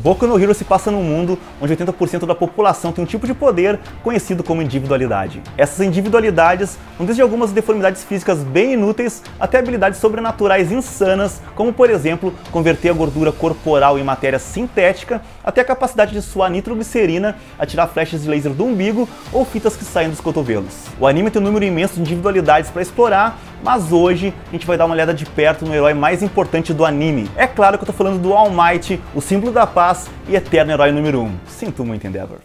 Boku no Hero se passa num mundo onde 80% da população tem um tipo de poder conhecido como individualidade. Essas individualidades vão desde algumas deformidades físicas bem inúteis até habilidades sobrenaturais insanas, como por exemplo, converter a gordura corporal em matéria sintética, até a capacidade de suar nitroglicerina, atirar flechas de laser do umbigo ou fitas que saem dos cotovelos. O anime tem um número imenso de individualidades para explorar, mas hoje a gente vai dar uma olhada de perto no herói mais importante do anime. É claro que eu tô falando do All Might, o símbolo da paz e eterno herói número 1. Sinto muito, Endeavor.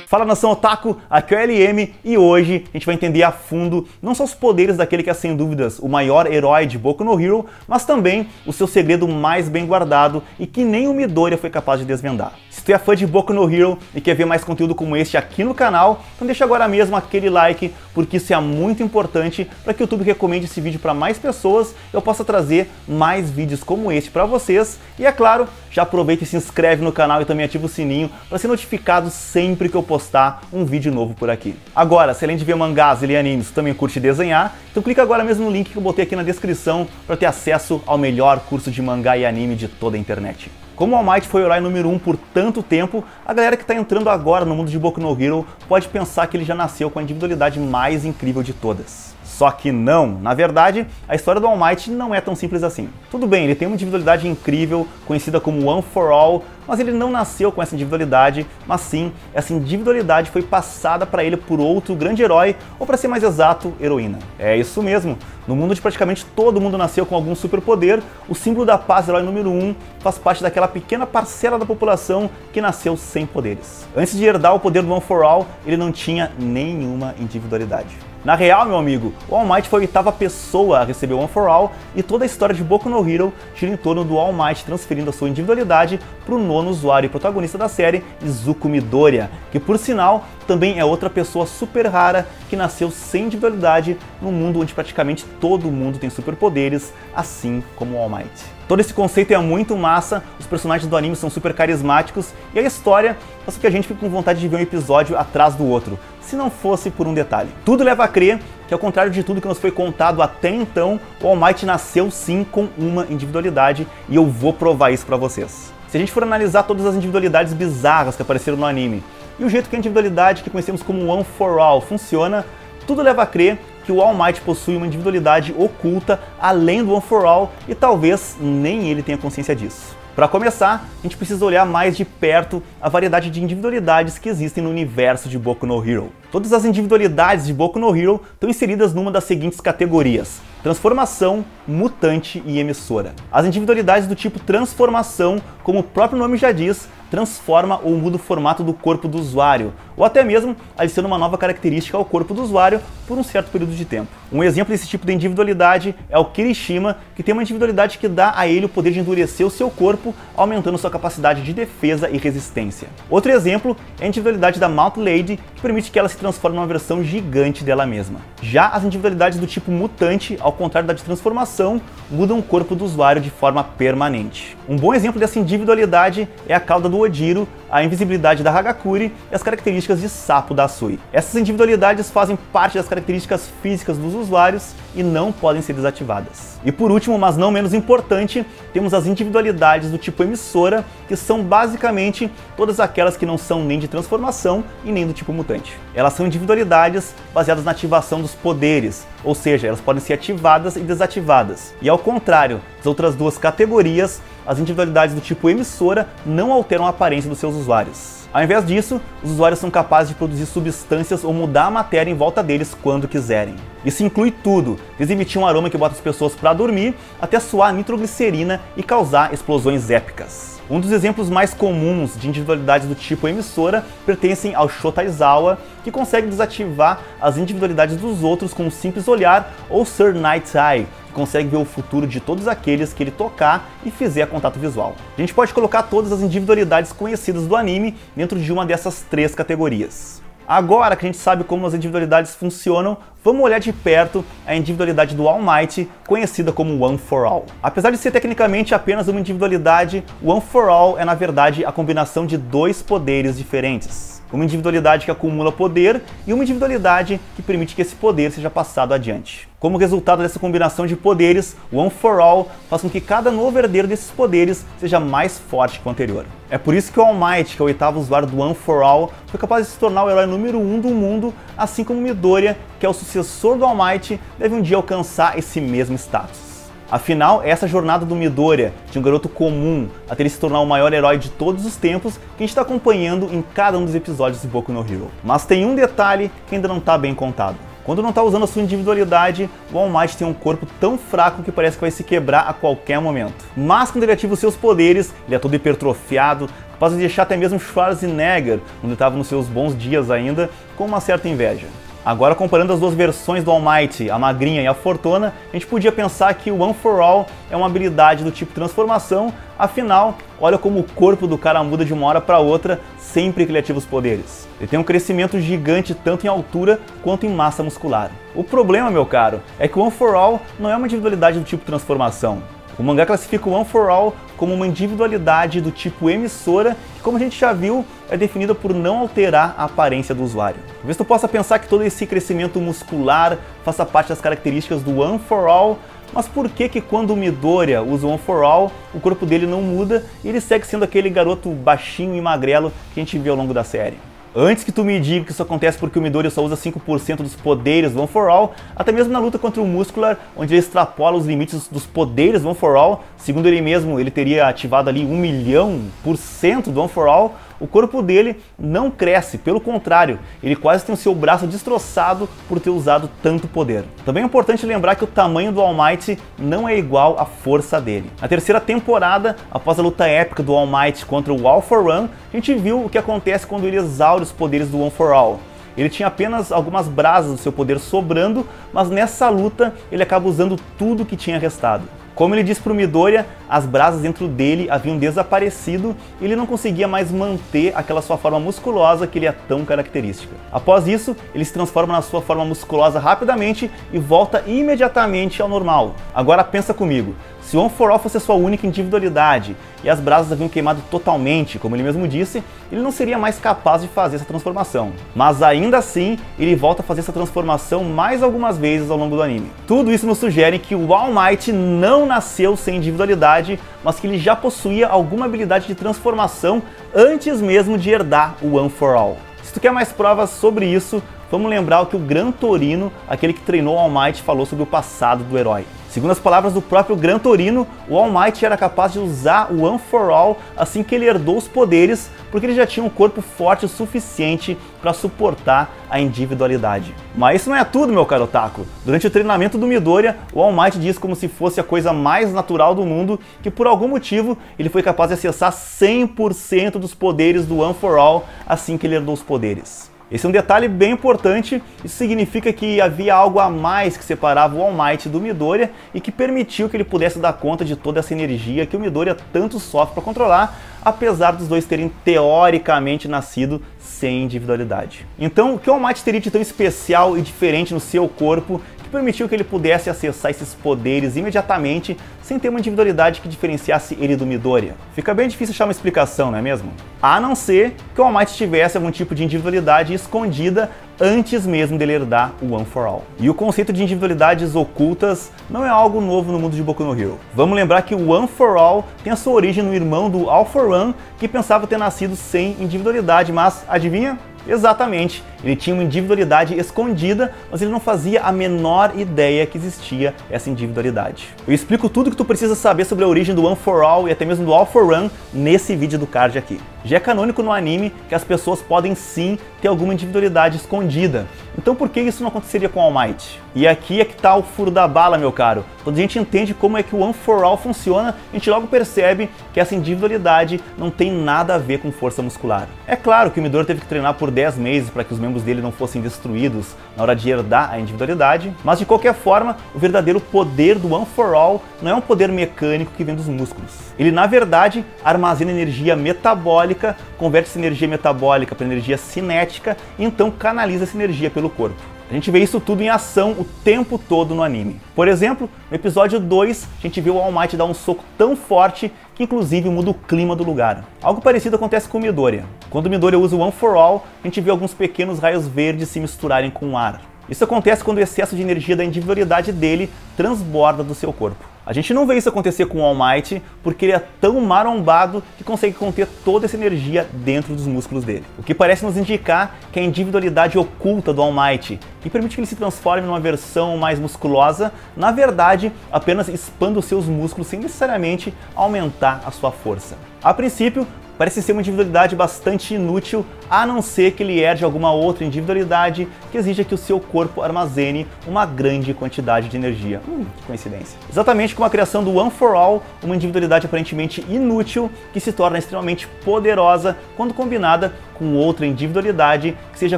Fala, nação otaku, aqui é o LM e hoje a gente vai entender a fundo não só os poderes daquele que é sem dúvidas o maior herói de Boku no Hero, mas também o seu segredo mais bem guardado e que nem o Midoriya foi capaz de desvendar. Se tu é fã de Boku no Hero e quer ver mais conteúdo como este aqui no canal, então deixa agora mesmo aquele like, porque isso é muito importante para que o YouTube recomende esse vídeo para mais pessoas e eu possa trazer mais vídeos como este para vocês. E é claro, já aproveita e se inscreve no canal e também ativa o sininho para ser notificado sempre que eu postar um vídeo novo por aqui. Agora, se além de ver mangás e animes, tu também curte desenhar, então clica agora mesmo no link que eu botei aqui na descrição para ter acesso ao melhor curso de mangá e anime de toda a internet. Como All Might foi o herói número 1 por tanto tempo, a galera que está entrando agora no mundo de Boku no Hero pode pensar que ele já nasceu com a individualidade mais incrível de todas. Só que não, na verdade, a história do All Might não é tão simples assim. Tudo bem, ele tem uma individualidade incrível, conhecida como One for All, mas ele não nasceu com essa individualidade, mas sim, essa individualidade foi passada para ele por outro grande herói, ou para ser mais exato, heroína. É isso mesmo, no mundo onde praticamente todo mundo nasceu com algum superpoder, o símbolo da paz, herói número 1, faz parte daquela pequena parcela da população que nasceu sem poderes. Antes de herdar o poder do One for All, ele não tinha nenhuma individualidade. Na real, meu amigo, o All Might foi a 8ª pessoa a receber o One for All e toda a história de Boku no Hero gira em torno do All Might transferindo a sua individualidade para o nono usuário e protagonista da série, Izuku Midoriya, que por sinal também é outra pessoa super rara que nasceu sem individualidade num mundo onde praticamente todo mundo tem superpoderes, assim como o All Might. Todo esse conceito é muito massa, os personagens do anime são super carismáticos e a história faz com que a gente fique com vontade de ver um episódio atrás do outro, se não fosse por um detalhe. Tudo leva a crer que, ao contrário de tudo que nos foi contado até então, o All Might nasceu sim com uma individualidade e eu vou provar isso pra vocês. Se a gente for analisar todas as individualidades bizarras que apareceram no anime e o jeito que a individualidade que conhecemos como One for All funciona, tudo leva a crer que o All Might possui uma individualidade oculta além do One for All e talvez nem ele tenha consciência disso. Para começar, a gente precisa olhar mais de perto a variedade de individualidades que existem no universo de Boku no Hero. Todas as individualidades de Boku no Hero estão inseridas numa das seguintes categorias: transformação, mutante e emissora. As individualidades do tipo transformação, como o próprio nome já diz, transforma ou muda o formato do corpo do usuário, ou até mesmo adiciona uma nova característica ao corpo do usuário por um certo período de tempo. Um exemplo desse tipo de individualidade é o Kirishima, que tem uma individualidade que dá a ele o poder de endurecer o seu corpo, aumentando sua capacidade de defesa e resistência. Outro exemplo é a individualidade da Mount Lady, que permite que ela se transforme numa versão gigante dela mesma. Já as individualidades do tipo mutante, ao contrário da de transformação, mudam o corpo do usuário de forma permanente. Um bom exemplo dessa individualidade é a cauda do Ojiro, a invisibilidade da Hagakure e as características de sapo da Asui. Essas individualidades fazem parte das características físicas dos usuários e não podem ser desativadas. E por último, mas não menos importante, temos as individualidades do tipo emissora, que são basicamente todas aquelas que não são nem de transformação e nem do tipo mutante. Elas são individualidades baseadas na ativação dos poderes, ou seja, elas podem ser ativadas e desativadas. E ao contrário das outras duas categorias, as individualidades do tipo emissora não alteram a aparência dos seus usuários. Ao invés disso, os usuários são capazes de produzir substâncias ou mudar a matéria em volta deles quando quiserem. Isso inclui tudo, desde emitir um aroma que bota as pessoas para dormir, até suar nitroglicerina e causar explosões épicas. Um dos exemplos mais comuns de individualidades do tipo emissora pertencem ao Shota Izawa, que consegue desativar as individualidades dos outros com um simples olhar, ou Sir Night Eye, que consegue ver o futuro de todos aqueles que ele tocar e fizer contato visual. A gente pode colocar todas as individualidades conhecidas do anime dentro de uma dessas três categorias. Agora que a gente sabe como as individualidades funcionam, vamos olhar de perto a individualidade do All Might, conhecida como One for All. Apesar de ser tecnicamente apenas uma individualidade, o One for All é na verdade a combinação de dois poderes diferentes. uma individualidade que acumula poder e uma individualidade que permite que esse poder seja passado adiante. Como resultado dessa combinação de poderes, o One for All faz com que cada novo herdeiro desses poderes seja mais forte que o anterior. É por isso que o All Might, que é o oitavo usuário do One for All, foi capaz de se tornar o herói número 1 do mundo, assim como Midoriya, que é o sucessor do All Might, deve um dia alcançar esse mesmo status. Afinal, essa jornada do Midoriya, de um garoto comum até ele se tornar o maior herói de todos os tempos, que a gente está acompanhando em cada um dos episódios de Boku no Hero. Mas tem um detalhe que ainda não está bem contado. Quando não está usando a sua individualidade, o All Might tem um corpo tão fraco que parece que vai se quebrar a qualquer momento. Mas quando ele ativa os seus poderes, ele é todo hipertrofiado, capaz de deixar até mesmo Schwarzenegger, quando ele estava nos seus bons dias ainda, com uma certa inveja. Agora, comparando as duas versões do All Might, a magrinha e a fortuna, a gente podia pensar que o One for All é uma habilidade do tipo transformação, afinal, olha como o corpo do cara muda de uma hora para outra sempre que ele ativa os poderes. Ele tem um crescimento gigante tanto em altura quanto em massa muscular. O problema, meu caro, é que o One for All não é uma individualidade do tipo transformação. O mangá classifica o One for All como uma individualidade do tipo emissora, que, como a gente já viu, é definida por não alterar a aparência do usuário. Talvez tu possa pensar que todo esse crescimento muscular faça parte das características do One for All, mas por que quando o Midoriya usa o One for All, o corpo dele não muda e ele segue sendo aquele garoto baixinho e magrelo que a gente vê ao longo da série? Antes que tu me diga que isso acontece porque o Midoriya só usa 5% dos poderes do One for All, até mesmo na luta contra o Muscular, onde ele extrapola os limites dos poderes do One for All, segundo ele mesmo, ele teria ativado ali 1.000.000% do One for All, o corpo dele não cresce, pelo contrário, ele quase tem o seu braço destroçado por ter usado tanto poder. Também é importante lembrar que o tamanho do All Might não é igual à força dele. Na terceira temporada, após a luta épica do All Might contra o All for One, a gente viu o que acontece quando ele exaure os poderes do One for All. Ele tinha apenas algumas brasas do seu poder sobrando, mas nessa luta ele acaba usando tudo que tinha restado. Como ele disse para o Midoriya, as brasas dentro dele haviam desaparecido e ele não conseguia mais manter aquela sua forma musculosa que lhe é tão característica. Após isso, ele se transforma na sua forma musculosa rapidamente e volta imediatamente ao normal. Agora pensa comigo, se o One for All fosse a sua única individualidade e as brasas haviam queimado totalmente, como ele mesmo disse, ele não seria mais capaz de fazer essa transformação. Mas ainda assim, ele volta a fazer essa transformação mais algumas vezes ao longo do anime. Tudo isso nos sugere que o All Might não nasceu sem individualidade, mas que ele já possuía alguma habilidade de transformação antes mesmo de herdar o One for All. Se tu quer mais provas sobre isso, vamos lembrar o que o Gran Torino, aquele que treinou o All Might, falou sobre o passado do herói. Segundo as palavras do próprio Gran Torino, o All Might era capaz de usar o One for All assim que ele herdou os poderes, porque ele já tinha um corpo forte o suficiente para suportar a individualidade. Mas isso não é tudo, meu caro otaku. Durante o treinamento do Midoriya, o All Might diz como se fosse a coisa mais natural do mundo que por algum motivo ele foi capaz de acessar 100% dos poderes do One for All assim que ele herdou os poderes. Esse é um detalhe bem importante, isso significa que havia algo a mais que separava o All Might do Midoriya e que permitiu que ele pudesse dar conta de toda essa energia que o Midoriya tanto sofre para controlar, apesar dos dois terem teoricamente nascido sem individualidade. Então, o que o All Might teria de tão especial e diferente no seu corpo que permitiu que ele pudesse acessar esses poderes imediatamente sem ter uma individualidade que diferenciasse ele do Midoriya? Fica bem difícil achar uma explicação, não é mesmo? A não ser que o All Might tivesse algum tipo de individualidade escondida antes mesmo dele herdar o One for All. E o conceito de individualidades ocultas não é algo novo no mundo de Boku no Hero. Vamos lembrar que o One for All tem a sua origem no irmão do All for One, que pensava ter nascido sem individualidade, mas adivinha? Exatamente, ele tinha uma individualidade escondida, mas ele não fazia a menor ideia que existia essa individualidade. Eu explico tudo que tu precisa saber sobre a origem do One for All e até mesmo do All for One nesse vídeo do card aqui. Já é canônico no anime que as pessoas podem sim ter alguma individualidade escondida. Então por que isso não aconteceria com o All Might? E aqui é que tá o furo da bala, meu caro. Quando a gente entende como é que o One for All funciona, a gente logo percebe que essa individualidade não tem nada a ver com força muscular. É claro que o Midoriya teve que treinar por 10 meses para que os membros dele não fossem destruídos na hora de herdar a individualidade, mas de qualquer forma, o verdadeiro poder do One for All não é um poder mecânico que vem dos músculos. Ele, na verdade, armazena energia metabólica, converte essa energia metabólica para energia cinética e então canaliza essa energia pelo corpo. A gente vê isso tudo em ação o tempo todo no anime. Por exemplo, no episódio 2, a gente vê o All Might dar um soco tão forte que inclusive muda o clima do lugar. Algo parecido acontece com o Midoriya. Quando o Midoriya usa o One for All, a gente vê alguns pequenos raios verdes se misturarem com o ar. Isso acontece quando o excesso de energia da individualidade dele transborda do seu corpo. A gente não vê isso acontecer com o All Might porque ele é tão marombado que consegue conter toda essa energia dentro dos músculos dele. O que parece nos indicar que a individualidade oculta do All Might, que permite que ele se transforme numa versão mais musculosa, na verdade apenas expanda os seus músculos sem necessariamente aumentar a sua força. A princípio, parece ser uma individualidade bastante inútil, a não ser que ele herde alguma outra individualidade que exija que o seu corpo armazene uma grande quantidade de energia. Que coincidência. Exatamente como a criação do One for All, uma individualidade aparentemente inútil que se torna extremamente poderosa quando combinada com outra individualidade que seja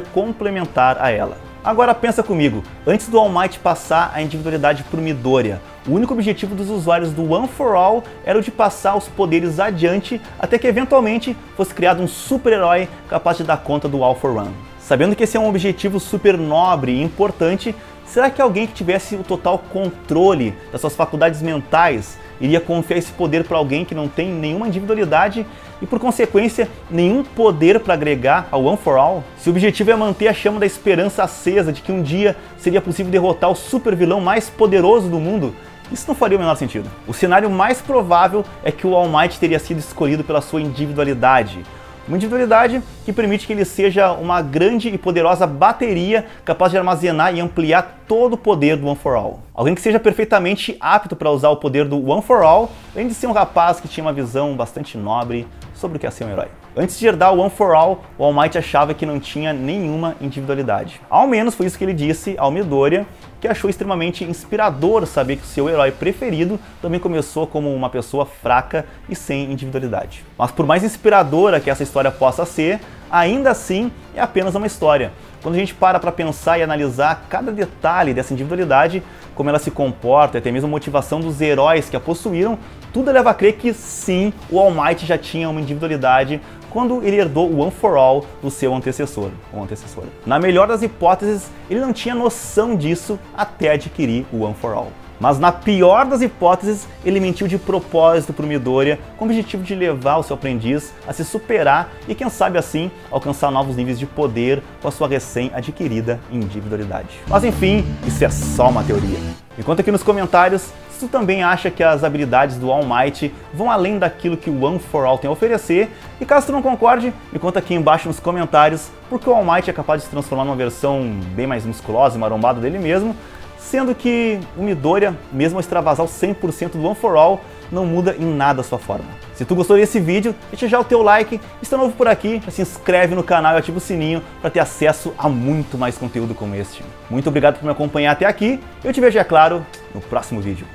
complementar a ela. Agora pensa comigo, antes do All Might passar a individualidade para o Midoriya, o único objetivo dos usuários do One for All era o de passar os poderes adiante até que eventualmente fosse criado um super-herói capaz de dar conta do All for One. Sabendo que esse é um objetivo super nobre e importante, será que alguém que tivesse o total controle das suas faculdades mentais iria confiar esse poder para alguém que não tem nenhuma individualidade e, por consequência, nenhum poder para agregar ao One for All? Se o objetivo é manter a chama da esperança acesa de que um dia seria possível derrotar o super vilão mais poderoso do mundo, isso não faria o menor sentido. O cenário mais provável é que o All Might teria sido escolhido pela sua individualidade. Uma individualidade que permite que ele seja uma grande e poderosa bateria capaz de armazenar e ampliar todo o poder do One for All. Alguém que seja perfeitamente apto para usar o poder do One for All, além de ser um rapaz que tinha uma visão bastante nobre sobre o que é ser um herói. Antes de herdar o One for All, o All Might achava que não tinha nenhuma individualidade. Ao menos foi isso que ele disse ao Midoriya, que achou extremamente inspirador saber que o seu herói preferido também começou como uma pessoa fraca e sem individualidade. Mas por mais inspiradora que essa história possa ser, ainda assim é apenas uma história. Quando a gente para pensar e analisar cada detalhe dessa individualidade, como ela se comporta, até mesmo a motivação dos heróis que a possuíram, tudo leva a crer que sim, o All Might já tinha uma individualidade quando ele herdou o One for All do seu antecessor ou antecessora. Na melhor das hipóteses, ele não tinha noção disso até adquirir o One for All. Mas na pior das hipóteses, ele mentiu de propósito para o Midoriya com o objetivo de levar o seu aprendiz a se superar e, quem sabe assim, alcançar novos níveis de poder com a sua recém-adquirida individualidade. Mas enfim, isso é só uma teoria. Me conta aqui nos comentários se tu também acha que as habilidades do All Might vão além daquilo que o One for All tem a oferecer, e caso tu não concorde, me conta aqui embaixo nos comentários porque o All Might é capaz de se transformar numa versão bem mais musculosa e marombada dele mesmo, sendo que o Midoriya, mesmo ao extravasar o 100% do One for All, não muda em nada a sua forma. Se tu gostou desse vídeo, deixa já o teu like, e se tá novo por aqui, já se inscreve no canal e ativa o sininho para ter acesso a muito mais conteúdo como este. Muito obrigado por me acompanhar até aqui, eu te vejo, é claro, no próximo vídeo.